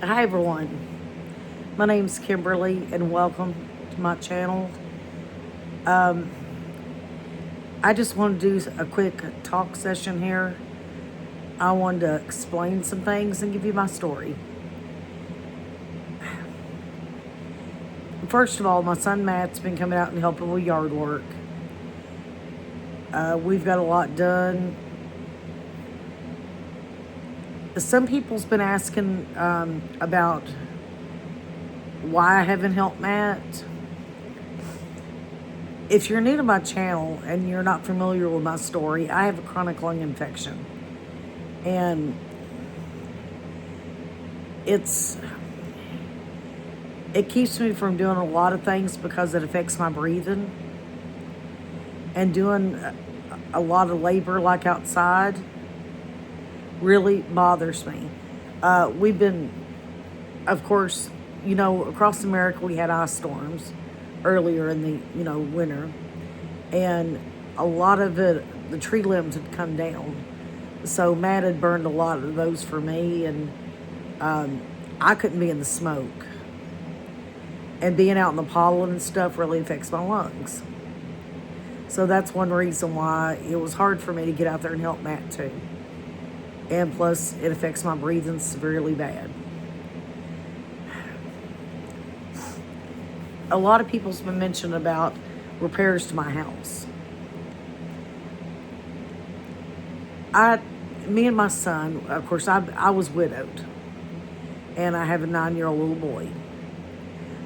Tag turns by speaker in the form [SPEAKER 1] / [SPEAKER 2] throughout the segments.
[SPEAKER 1] Hi everyone, my name's Kimberly and welcome to my channel. I just want to do a quick talk session here. I wanted to explain some things and give you my story. First of all, my son Matt's been coming out and helping with yard work. We've got a lot done. Some people's been asking about why I haven't helped Matt. If you're new to my channel and you're not familiar with my story, I have a chronic lung infection. And it keeps me from doing a lot of things because it affects my breathing. And doing a lot of labor like outside really bothers me. We've been, of course, across America we had ice storms earlier in the, winter. And a lot of it, the tree limbs had come down. So Matt had burned a lot of those for me, and I couldn't be in the smoke. And being out in the pollen and stuff really affects my lungs. So that's one reason why it was hard for me to get out there and help Matt too. And plus, it affects my breathing severely bad. A lot of people's been mentioning about repairs to my house. Me and my son, of course, I was widowed, and I have a 9-year-old little boy.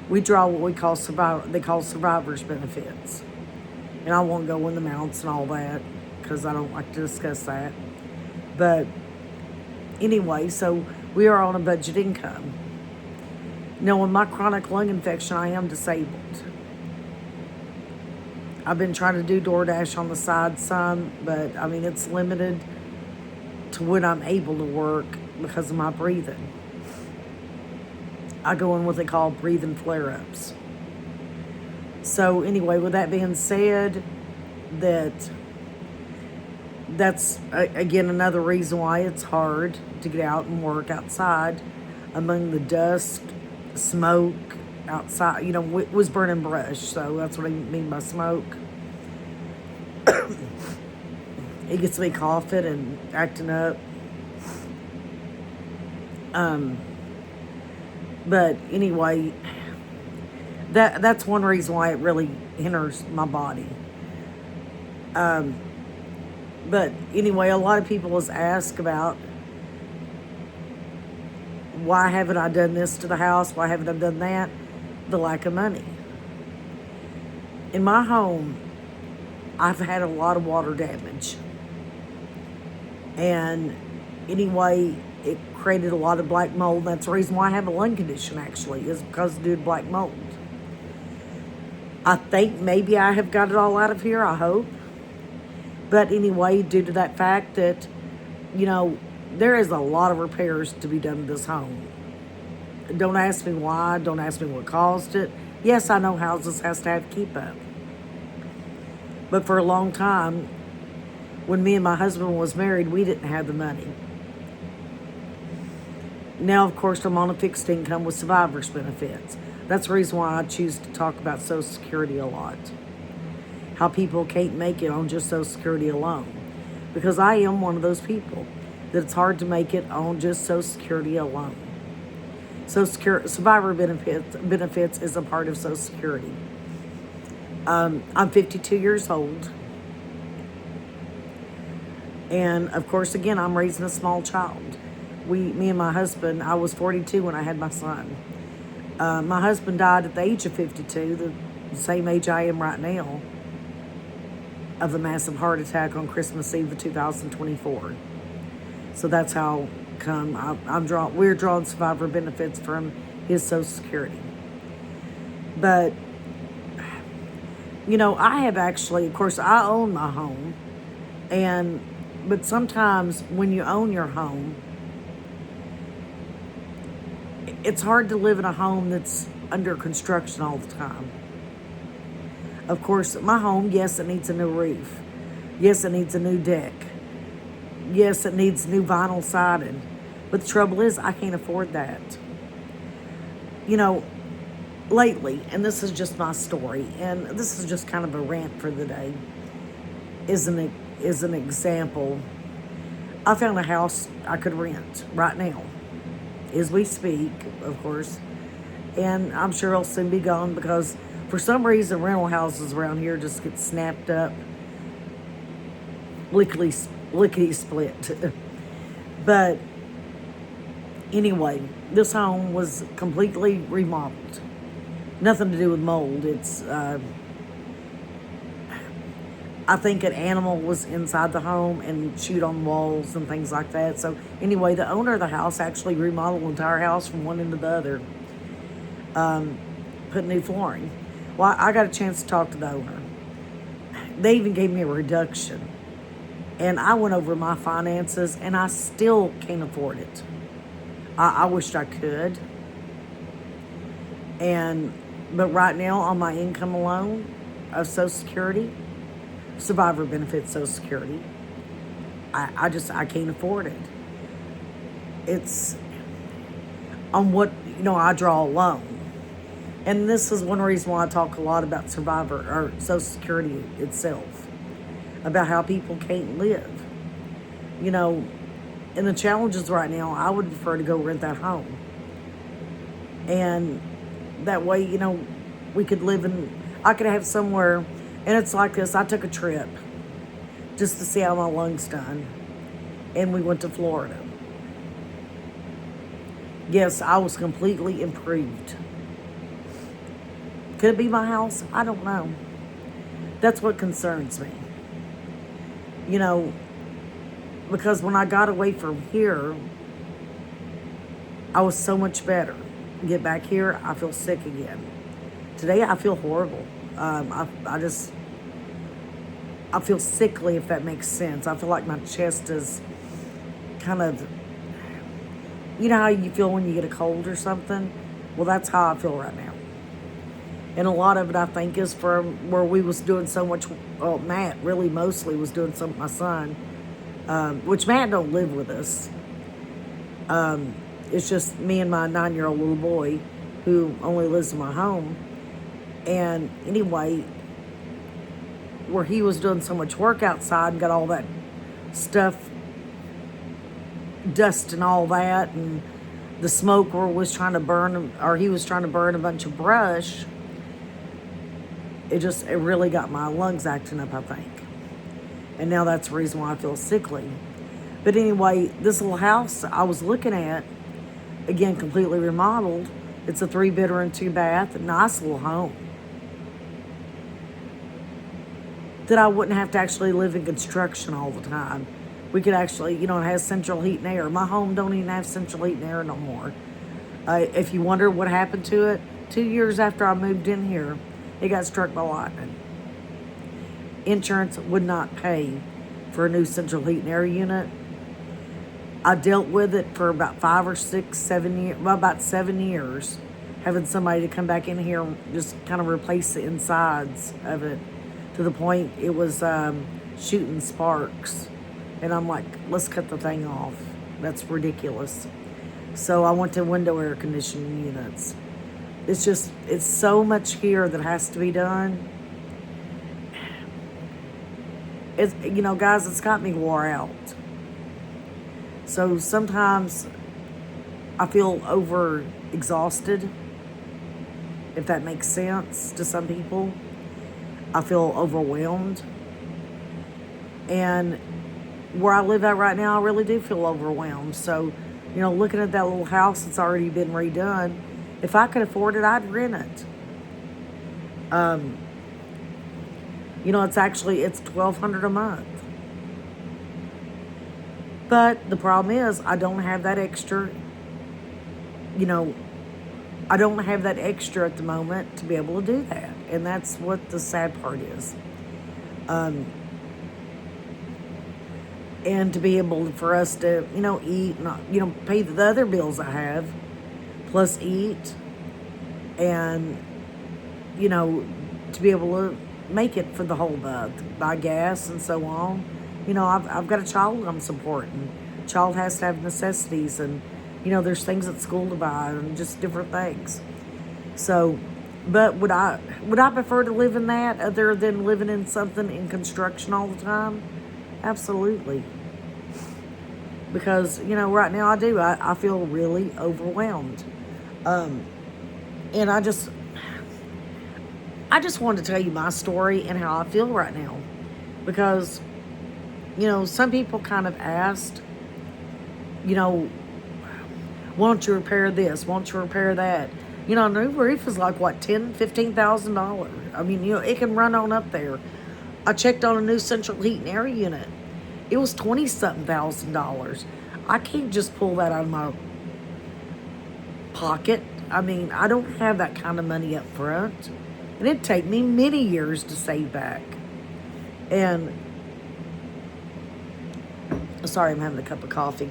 [SPEAKER 1] We draw what we call they call survivor's benefits, and I won't go in the amounts and all that because I don't like to discuss that. But anyway, so we are on a budget income. Now, with my chronic lung infection, I am disabled. I've been trying to do DoorDash on the side some, but it's limited to when I'm able to work because of my breathing. I go in what they call breathing flare-ups. So anyway, with that being said, that's again another reason why it's hard to get out and work outside among the dust, smoke outside. It was burning brush, so that's what I mean by smoke. It gets me coughing and acting up. But anyway, that's one reason why it really hinders my body. But anyway, a lot of people has asked about why haven't I done this to the house? Why haven't I done that? The lack of money. In my home, I've had a lot of water damage. And anyway, it created a lot of black mold. That's the reason why I have a lung condition, actually, is because due to black mold. I think maybe I have got it all out of here, I hope. But anyway, due to that fact that, there is a lot of repairs to be done to this home. Don't ask me why. Don't ask me what caused it. Yes, I know houses has to have keep up. But for a long time, when me and my husband was married, we didn't have the money. Now, of course, I'm on a fixed income with survivor's benefits. That's the reason why I choose to talk about Social Security a lot. How people can't make it on just Social Security alone. Because I am one of those people that it's hard to make it on just Social Security alone. Survivor benefits is a part of Social Security. I'm 52 years old. And of course, again, I'm raising a small child. Me and my husband, I was 42 when I had my son. My husband died at the age of 52, the same age I am right now, of a massive heart attack on Christmas Eve of 2024. So that's how come we're drawing survivor benefits from his Social Security. But, I have actually, of course, I own my home. But sometimes when you own your home, it's hard to live in a home that's under construction all the time. Of course, my home, yes, it needs a new roof. Yes, it needs a new deck. Yes, it needs new vinyl siding. But the trouble is, I can't afford that. you know, lately, and this is just my story, and this is just kind of a rant for the day, is an example. I found a house I could rent right now, as we speak, of course, and I'm sure it'll soon be gone because for some reason rental houses around here just get snapped up, lickety split. But anyway, this home was completely remodeled. Nothing to do with mold. I think an animal was inside the home and chewed on walls and things like that. So anyway, the owner of the house actually remodeled the entire house from one end to the other, put new flooring. Well, I got a chance to talk to the owner. They even gave me a reduction. And I went over my finances and I still can't afford it. I wished I could. But right now on my income alone of Social Security, survivor benefits, Social Security, I can't afford it. It's on what, I draw a loan. And this is one reason why I talk a lot about survivor or Social Security itself, about how people can't live. And the challenges right now, I would prefer to go rent that home. And that way, we could I could have somewhere, and it's like this. I took a trip just to see how my lungs done, and we went to Florida. Yes, I was completely improved. Could it be my house? I don't know. That's what concerns me. Because when I got away from here, I was so much better. Get back here, I feel sick again. Today, I feel horrible. I feel sickly, if that makes sense. I feel like my chest is kind of, how you feel when you get a cold or something? Well, that's how I feel right now. And a lot of it, I think, is from where we was doing so much, well, Matt really mostly was doing some with my son, which Matt don't live with us. It's just me and my 9-year-old little boy who only lives in my home. And anyway, where he was doing so much work outside and got all that stuff, dust and all that, and the smoker was trying to burn, or he was trying to burn a bunch of brush. It really got my lungs acting up, I think. And now that's the reason why I feel sickly. But anyway, this little house I was looking at, again, completely remodeled. It's a 3-bedroom, 2-bath, nice little home. That I wouldn't have to actually live in construction all the time. We could actually, it has central heat and air. My home don't even have central heat and air no more. If you wonder what happened to it, 2 years after I moved in here, it got struck by lightning. Insurance would not pay for a new central heat and air unit. I dealt with it for about 5 or 6, 7 years, well, about 7 years, having somebody to come back in here and just kind of replace the insides of it, to the point it was shooting sparks. And I'm like, let's cut the thing off. That's ridiculous. So I went to window air conditioning units. It's so much here that has to be done. Guys, it's got me wore out. So sometimes I feel over exhausted, if that makes sense to some people. I feel overwhelmed. And where I live at right now, I really do feel overwhelmed. So, looking at that little house that's already been redone, if I could afford it, I'd rent it. It's $1,200 a month. But the problem is, I don't have that extra, I don't have that extra at the moment to be able to do that. And that's what the sad part is. And to be able for us to, eat, and, pay the other bills I have, plus eat, and, to be able to make it for the whole month, buy gas and so on. I've got a child I'm supporting. Child has to have necessities, and, there's things at school to buy and just different things. So, but would I prefer to live in that other than living in something in construction all the time? Absolutely. Because, right now I feel really overwhelmed. And I just wanted to tell you my story and how I feel right now. Because, some people kind of asked, you know, won't you repair this? Won't you repair that? A new roof is like what, $10,000, $15,000. I mean, it can run on up there. I checked on a new central heat and air unit. It was 20 something $1,000. I can't just pull that out of my pocket. I mean, I don't have that kind of money up front. And it'd take me many years to save back. And sorry, I'm having a cup of coffee.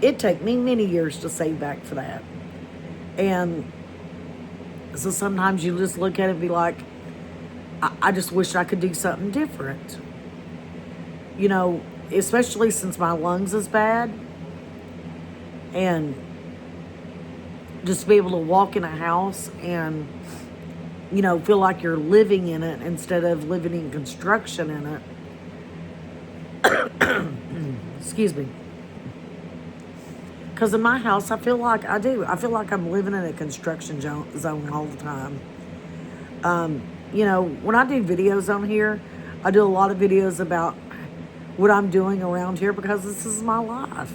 [SPEAKER 1] It'd take me many years to save back for that. And so sometimes you just look at it and be like, I just wish I could do something different. Especially since my lungs is bad. And just to be able to walk in a house and, feel like you're living in it instead of living in construction in it. Excuse me. Because in my house, I feel like I do. I feel like I'm living in a construction zone all the time. When I do videos on here, I do a lot of videos about what I'm doing around here because this is my life.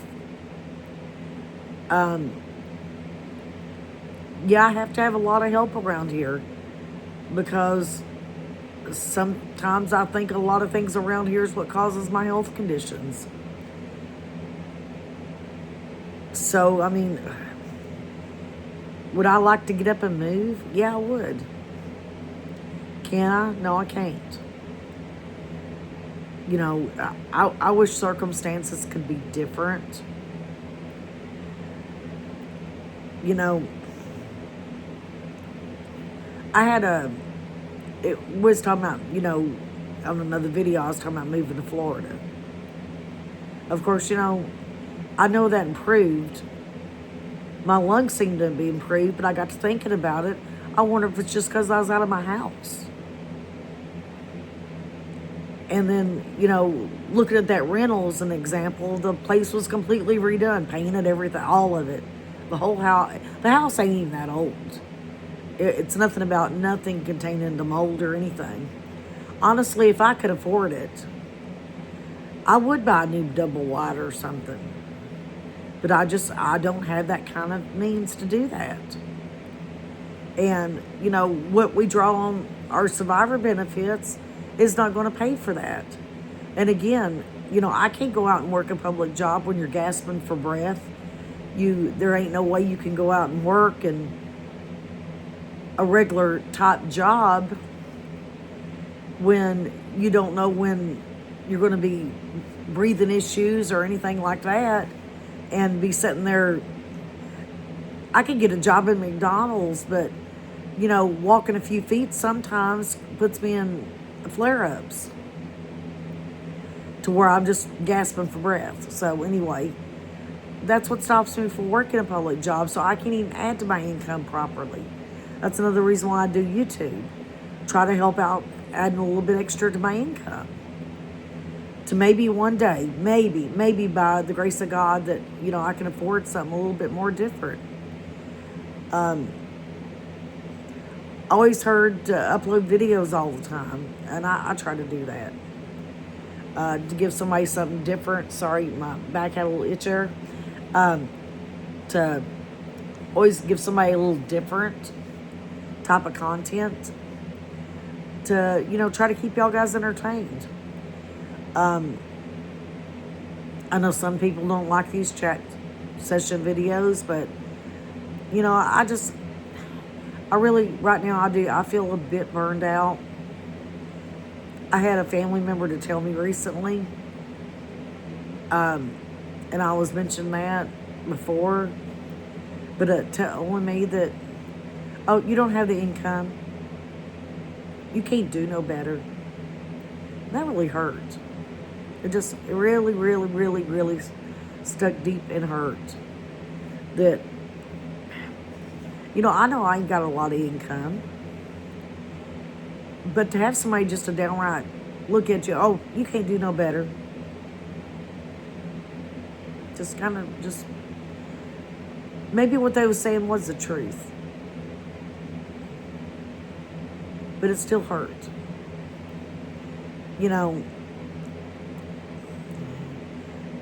[SPEAKER 1] Yeah, I have to have a lot of help around here because sometimes I think a lot of things around here is what causes my health conditions. So, I mean, would I like to get up and move? Yeah, I would. Can I? No, I can't. I wish circumstances could be different. It was talking about, on another video, I was talking about moving to Florida. Of course, I know that improved. My lungs seemed to be improved, but I got to thinking about it. I wonder if it's just because I was out of my house. And then, looking at that rental as an example, the place was completely redone, painted, everything, all of it. The whole house. The house ain't even that old. It's nothing containing the mold or anything. Honestly, if I could afford it, I would buy a new double wide or something. But I don't have that kind of means to do that. And, what we draw on our survivor benefits is not going to pay for that. And again, I can't go out and work a public job when you're gasping for breath. There ain't no way you can go out and work and a regular type job when you don't know when you're going to be breathing issues or anything like that and be sitting there. I could get a job at McDonald's, but walking a few feet sometimes puts me in flare-ups to where I'm just gasping for breath. So anyway, that's what stops me from working a public job, so I can't even add to my income properly. That's another reason why I do YouTube. Try to help out adding a little bit extra to my income. To maybe one day, maybe by the grace of God that, I can afford something a little bit more different. Always heard to upload videos all the time, and I try to do that. To give somebody something different. Sorry, my back had a little itch there. To always give somebody a little different type of content to, try to keep y'all guys entertained. I know some people don't like these chat session videos, but, I really, right now I feel a bit burned out. I had a family member to tell me recently, and I was mentioning that before, but telling me that, oh, you don't have the income. You can't do no better. That really hurt. It really, really, really, really stuck deep and hurt. That, I know I ain't got a lot of income, but to have somebody just to downright look at you, oh, you can't do no better. Just kind of just maybe what they was saying was the truth, but it still hurt.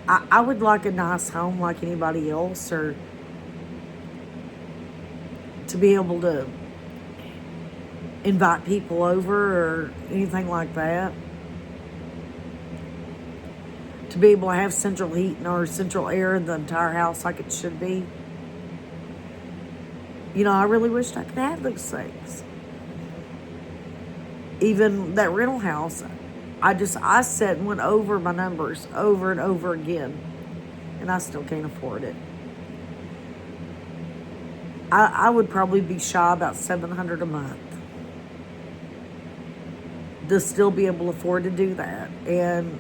[SPEAKER 1] I would like a nice home like anybody else, or to be able to invite people over or anything like that. To be able to have central heating or central air in the entire house like it should be. I really wished I could have those things. Even that rental house, I sat and went over my numbers over and over again, and I still can't afford it. I would probably be shy about $700 a month to still be able to afford to do that, and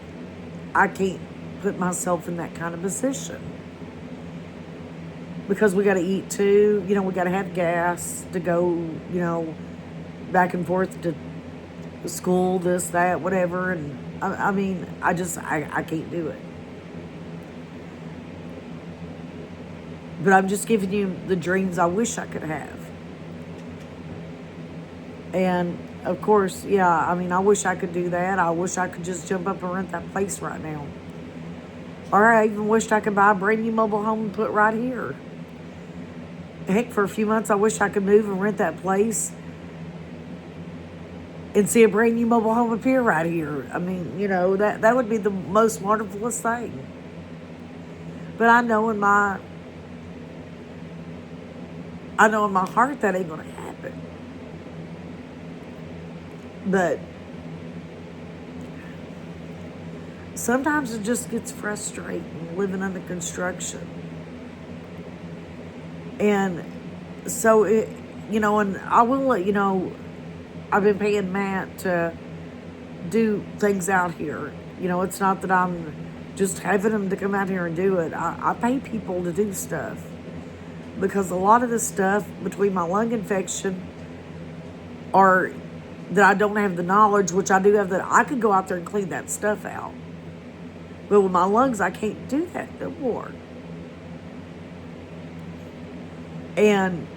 [SPEAKER 1] I can't put myself in that kind of position because we got to eat too. We got to have gas to go, back and forth to school, this, that, whatever. And I mean, I can't do it. But I'm just giving you the dreams I wish I could have. And of course, yeah, I mean, I wish I could do that. I wish I could just jump up and rent that place right now. Or I even wished I could buy a brand new mobile home and put right here. Heck, for a few months, I wish I could move and rent that place and see a brand new mobile home appear right here. I mean, that would be the most wonderfulest thing. But I know in my heart that ain't going to happen. But sometimes it just gets frustrating living under construction. And so and I will let you know, I've been paying Matt to do things out here. It's not that I'm just having him to come out here and do it. I pay people to do stuff because a lot of this stuff between my lung infection or that I don't have the knowledge, which I do have, that I could go out there and clean that stuff out. But with my lungs, I can't do that no more. And,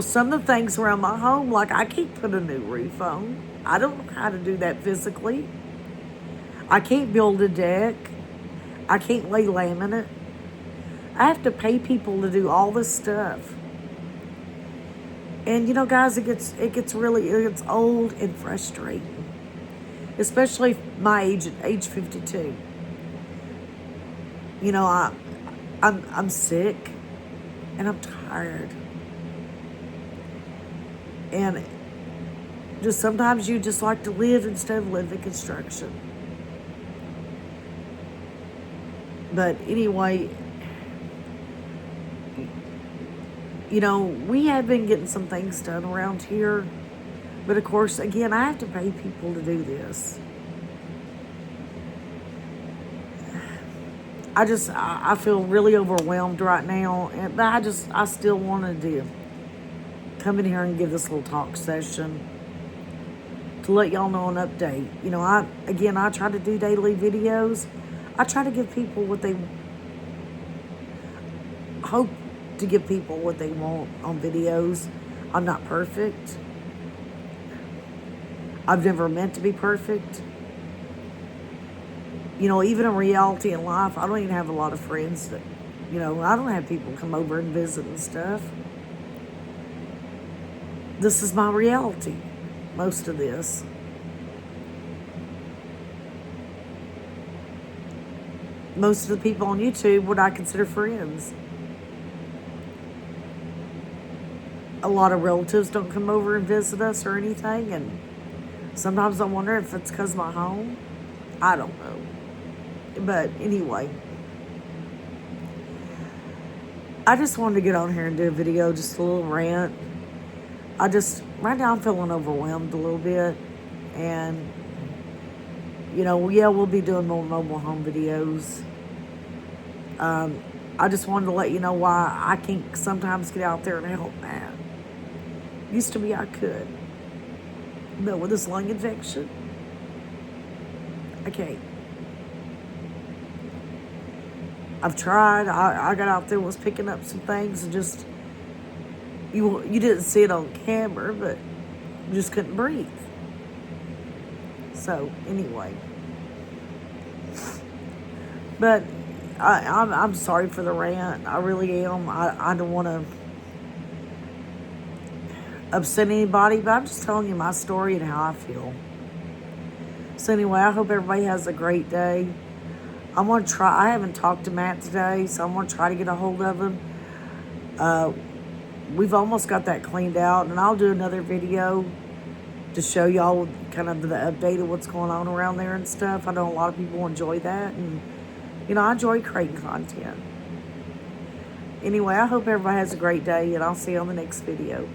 [SPEAKER 1] some of the things around my home, like I can't put a new roof on. I don't know how to do that physically. I can't build a deck. I can't lay laminate. I have to pay people to do all this stuff. And guys, it gets old and frustrating, especially my age, at age 52. I'm sick and I'm tired, and just sometimes you just like to live instead of live in construction. But anyway, we have been getting some things done around here. But of course, again, I have to pay people to do this. I feel really overwhelmed right now. But I still wanted to come in here and give this little talk session to let y'all know an update. I try to do daily videos. I try to give people what they hope to give people what they want on videos. I'm not perfect. I've never meant to be perfect. Even in reality in life, I don't even have a lot of friends that, I don't have people come over and visit and stuff. This is my reality, most of this. Most of the people on YouTube would I consider friends. A lot of relatives don't come over and visit us or anything, and sometimes I wonder if it's because of my home. I don't know. But anyway, I just wanted to get on here and do a video, just a little rant. Right now I'm feeling overwhelmed a little bit, and we'll be doing more mobile home videos. I just wanted to let you know why I can't sometimes get out there and help Matt. Used to be I could. But with this lung infection, I can't. I've tried. I got out there, was picking up some things, and just, you didn't see it on camera, but you just couldn't breathe. So, anyway. But I'm sorry for the rant. I really am. I don't want to upset anybody, but I'm just telling you my story and how I feel. So anyway, I hope everybody has a great day. I'm going to try. I haven't talked to Matt today, so I'm going to try to get a hold of him. We've almost got that cleaned out, and I'll do another video to show y'all kind of the update of what's going on around there and stuff. I know a lot of people enjoy that, and I enjoy creating content. Anyway, I hope everybody has a great day, and I'll see you on the next video.